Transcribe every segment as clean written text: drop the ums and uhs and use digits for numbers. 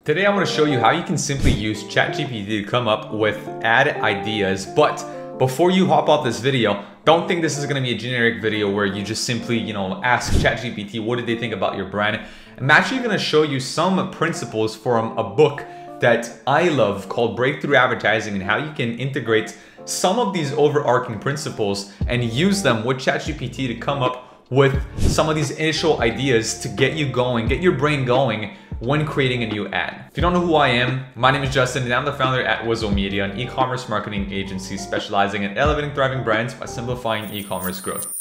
Today I want to show you how you can simply use ChatGPT to come up with ad ideas. But before you hop off this video, don't think this is going to be a generic video where you just simply, ask ChatGPT what did they think about your brand. I'm actually going to show you some principles from a book that I love called Breakthrough Advertising, and how you can integrate some of these overarching principles and use them with ChatGPT to come up with some of these initial ideas to get you going, get your brain going when creating a new ad. If you don't know who I am, my name is Justin and I'm the founder at Wizo Media, an e-commerce marketing agency specializing in elevating thriving brands by simplifying e-commerce growth.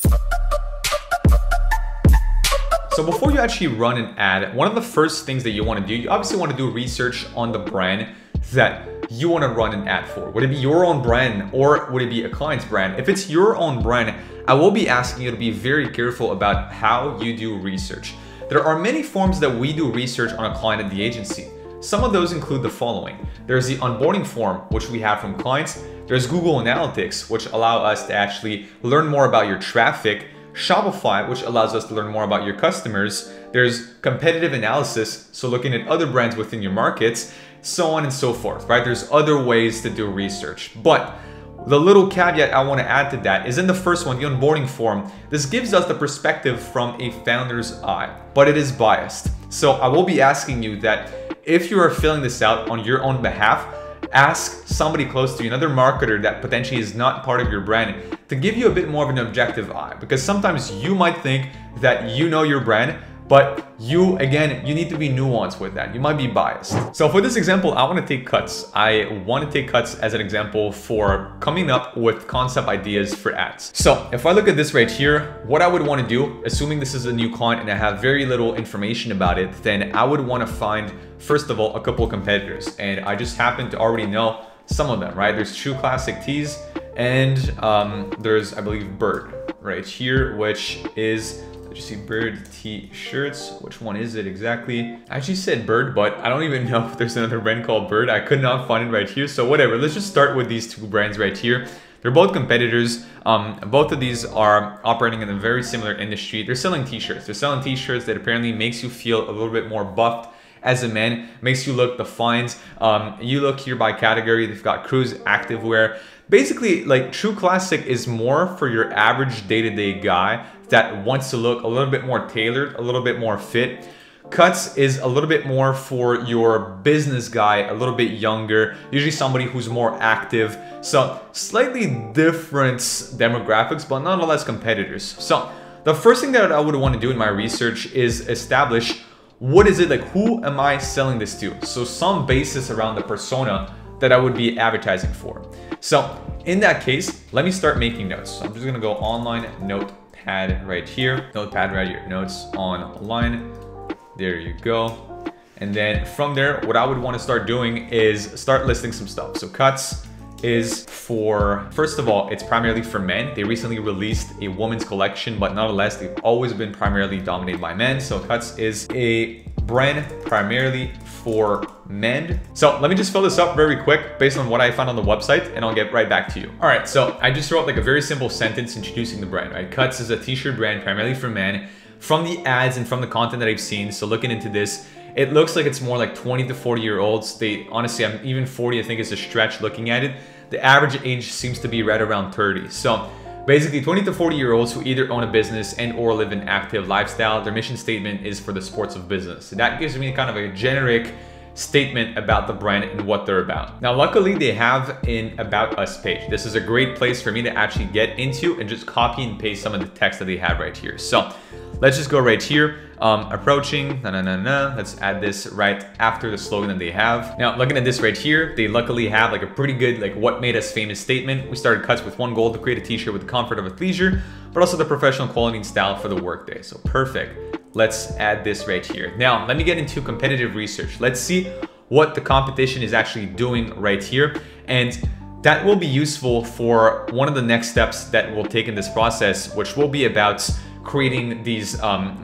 So before you actually run an ad, one of the first things that you want to do, you obviously want to do research on the brand that you want to run an ad for. Would it be your own brand or would it be a client's brand? If it's your own brand, I will be asking you to be very careful about how you do research. There are many forms that we do research on a client at the agency. Some of those include the following. There's the onboarding form, which we have from clients. There's Google Analytics, which allow us to actually learn more about your traffic. Shopify, which allows us to learn more about your customers. There's competitive analysis, so looking at other brands within your markets, so on and so forth, right? There's other ways to do research. But the little caveat I want to add to that is in the first one, the onboarding form. This gives us the perspective from a founder's eye, but it is biased. So I will be asking you that if you are filling this out on your own behalf, ask somebody close to you, another marketer that potentially is not part of your brand, to give you a bit more of an objective eye. Because sometimes you might think that you know your brand, but you need to be nuanced with that. You might be biased. So for this example, I want to take cuts. I want to take cuts as an example for coming up with concept ideas for ads. So if I look at this right here, what I would want to do, assuming this is a new client and I have very little information about it, then I would want to find, first of all, a couple of competitors. And I just happen to already know some of them, right? There's True Classic Tees and there's, I believe, Bird right here, which is, you see Bird t-shirts. Which one is it exactly? I actually said Bird, but I don't even know if there's another brand called Bird. I could not find it right here. So whatever, let's just start with these two brands right here. They're both competitors. Both of these are operating in a very similar industry. They're selling t-shirts. They're selling t-shirts that apparently makes you feel a little bit more buffed as a man, makes you look defined. You look here by category. They've got cruise, activewear. Basically, like True Classic is more for your average day-to-day guy that wants to look a little bit more tailored, a little bit more fit. Cuts is a little bit more for your business guy, a little bit younger, usually somebody who's more active. So slightly different demographics, but nonetheless competitors. So the first thing that I would want to do in my research is establish what is it, like who am I selling this to? So some basis around the persona that I would be advertising for. So in that case, let me start making notes. So I'm just gonna go online notepad right here, notes online. There you go. And then from there, what I would want to start doing is start listing some stuff. So cuts is for, first of all, it's primarily for men. They recently released a women's collection, but nonetheless, they've always been primarily dominated by men. So cuts is a brand primarily for men. So let me just fill this up very quick based on what I found on the website, and I'll get right back to you. All right, so I just wrote like a very simple sentence introducing the brand, right? Cuts is a t-shirt brand primarily for men. From the ads and from the content that I've seen, so looking into this, it looks like it's more like 20 to 40-year-olds. They honestly, I'm even 40, I think it's a stretch looking at it. The average age seems to be right around 30. So basically 20 to 40-year-olds who either own a business and or live an active lifestyle. Their mission statement is for the sports of business. So that gives me kind of a generic statement about the brand and what they're about. Now, luckily they have an About Us page. This is a great place for me to actually get into and just copy and paste some of the text that they have right here. So let's just go right here. Approaching, let's add this right after the slogan that they have. Now, looking at this right here, they luckily have like a pretty good, like what made us famous statement. We started cuts with one goal: to create a t-shirt with the comfort of athleisure, but also the professional quality and style for the workday. So perfect. Let's add this right here. Now, let me get into competitive research. Let's see what the competition is actually doing right here. And that will be useful for one of the next steps that we'll take in this process, which will be about creating these,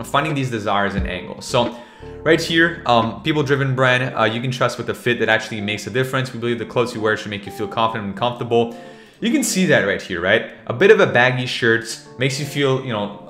finding these desires and angles. So right here, people-driven brand, you can trust with a fit that actually makes a difference. We believe the clothes you wear should make you feel confident and comfortable. You can see that right here, right? A bit of a baggy shirt makes you feel,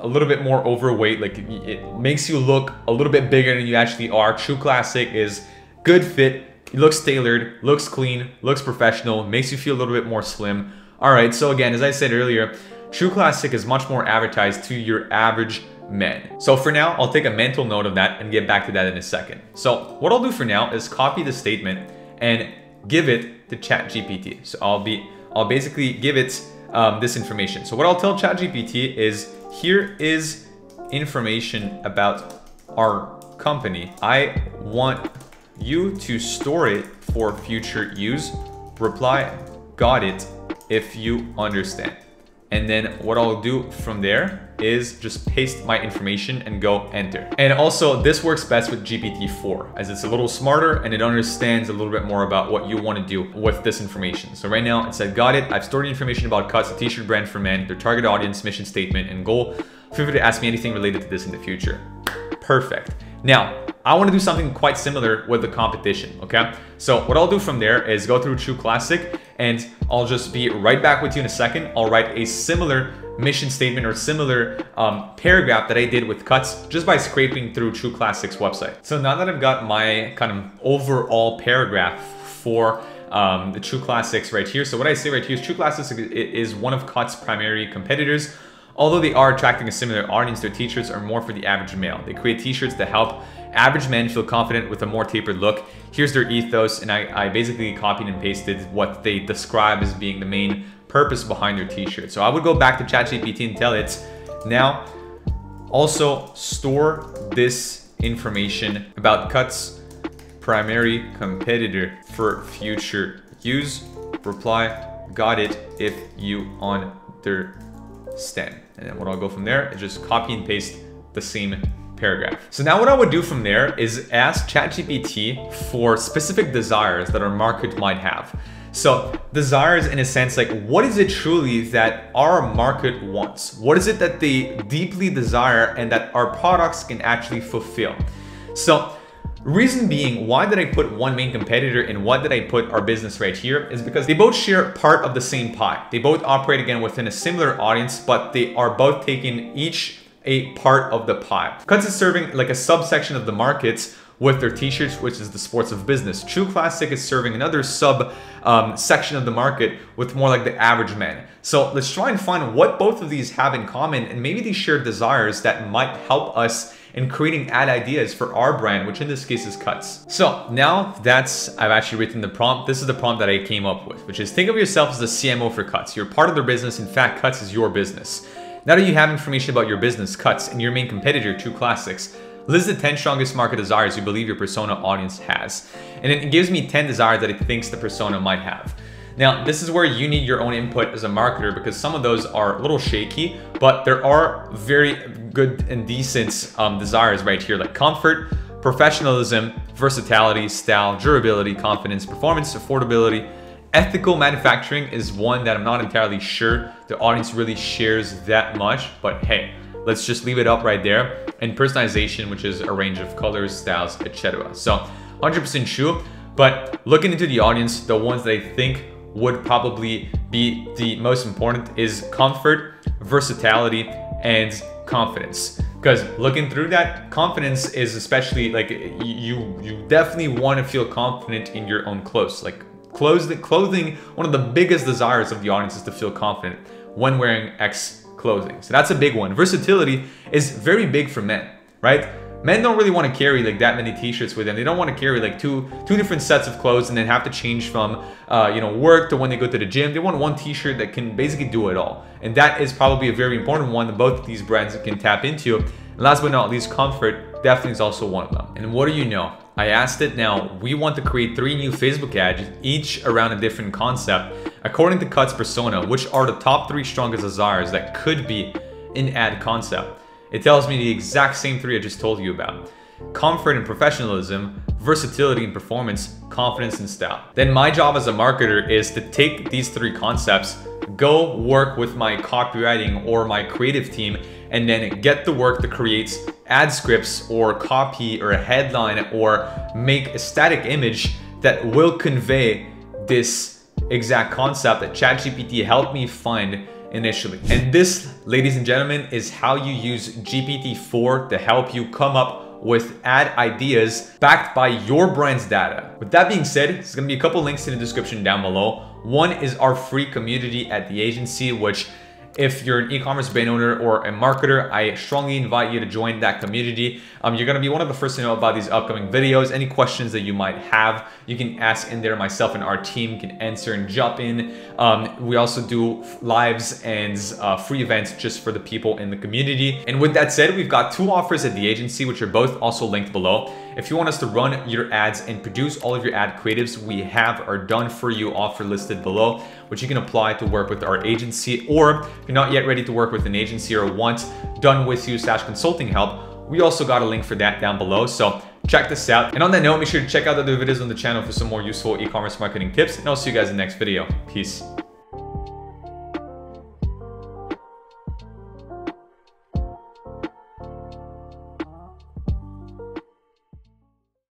a little bit more overweight. Like it makes you look a little bit bigger than you actually are. True Classic is good fit, it looks tailored, looks clean, looks professional, makes you feel a little bit more slim. All right, so again, as I said earlier, True Classic is much more advertised to your average man. So for now, I'll take a mental note of that and get back to that in a second. So what I'll do for now is copy the statement and give it to ChatGPT. So I'll basically give it this information. So what I'll tell ChatGPT is, here is information about our company. I want you to store it for future use. Reply, got it, if you understand. And then what I'll do from there is just paste my information and go enter. And also this works best with GPT-4 as it's a little smarter and it understands a little bit more about what you want to do with this information. So right now it said, got it. I've stored information about Cuts, a t-shirt brand for men, their target audience, mission statement, and goal. Feel free to ask me anything related to this in the future. Perfect. Now, I want to do something quite similar with the competition, okay? So what I'll do from there is go through True Classic and I'll just be right back with you in a second. I'll write a similar mission statement or similar paragraph that I did with Cuts just by scraping through True Classic's website. So now that I've got my kind of overall paragraph for the True Classics right here. So what I say right here is True Classics is one of Cuts' primary competitors. Although they are attracting a similar audience, their t-shirts are more for the average male. They create t-shirts that help average men feel confident with a more tapered look. Here's their ethos, and I basically copied and pasted what they describe as being the main purpose behind their t-shirt. So I would go back to ChatGPT and tell it, now also store this information about Cuts' primary competitor for future use. Reply, got it, if you understand. And then what I'll go from there is just copy and paste the same paragraph. So now what I would do from there is ask ChatGPT for specific desires that our market might have. So desires in a sense, like what is it truly that our market wants? What is it that they deeply desire and that our products can actually fulfill? So reason being, why did I put one main competitor and why did I put our business right here is because they both share part of the same pie. They both operate again within a similar audience, but they are both taking each a part of the pie. Cuts is serving like a subsection of the markets with their t-shirts, which is the sports of business. True Classic is serving another sub section of the market with more like the average man. So let's try and find what both of these have in common and maybe these shared desires that might help us in creating ad ideas for our brand, which in this case is Cuts. So now I've actually written the prompt. This is the prompt that I came up with, which is think of yourself as the CMO for Cuts. You're part of their business. In fact, Cuts is your business. Now that you have information about your business, Cuts, and your main competitor, True Classics, list the 10 strongest market desires you believe your persona audience has. And it gives me 10 desires that it thinks the persona might have. Now, this is where you need your own input as a marketer because some of those are a little shaky, but there are very good and decent desires right here, like comfort, professionalism, versatility, style, durability, confidence, performance, affordability. Ethical manufacturing is one that I'm not entirely sure the audience really shares that much, but hey, let's just leave it up right there. And personalization, which is a range of colors, styles, etc. So 100% true, but looking into the audience, the ones that I think would probably be the most important is comfort, versatility, and confidence. Because looking through that, confidence is especially like you definitely want to feel confident in your own clothes. Like clothing, one of the biggest desires of the audience is to feel confident when wearing X clothing. So that's a big one. Versatility is very big for men, right? Men don't really want to carry like that many t-shirts with them. They don't want to carry like two different sets of clothes and then have to change from work to when they go to the gym. They want one t-shirt that can basically do it all. And that is probably a very important one that both of these brands can tap into. And last but not least, comfort definitely is also one of them. And what do you know? I asked it now, we want to create 3 new Facebook ads, each around a different concept, according to Cuts persona, which are the top 3 strongest desires that could be an ad concept. It tells me the exact same 3 I just told you about. Comfort and professionalism, versatility and performance, confidence and style. Then my job as a marketer is to take these 3 concepts, go work with my copywriting or my creative team, and then get to work to create ad scripts or copy or a headline or make a static image that will convey this exact concept that ChatGPT helped me find initially. And this, ladies and gentlemen, is how you use GPT-4 to help you come up with ad ideas backed by your brand's data. With that being said, there's gonna be a couple links in the description down below. One is our free community at the agency, which if you're an e-commerce brand owner or a marketer, I strongly invite you to join that community. You're gonna be one of the first to know about these upcoming videos. Any questions that you might have, you can ask in there. Myself and our team can answer and jump in. We also do lives and free events just for the people in the community. And with that said, we've got 2 offers at the agency, which are both also linked below. If you want us to run your ads and produce all of your ad creatives, we have our done for you offer listed below, which you can apply to work with our agency. Or if you're not yet ready to work with an agency or want done with you / consulting help, we also got a link for that down below. So check this out. And on that note, make sure to check out the other videos on the channel for some more useful e-commerce marketing tips. And I'll see you guys in the next video. Peace.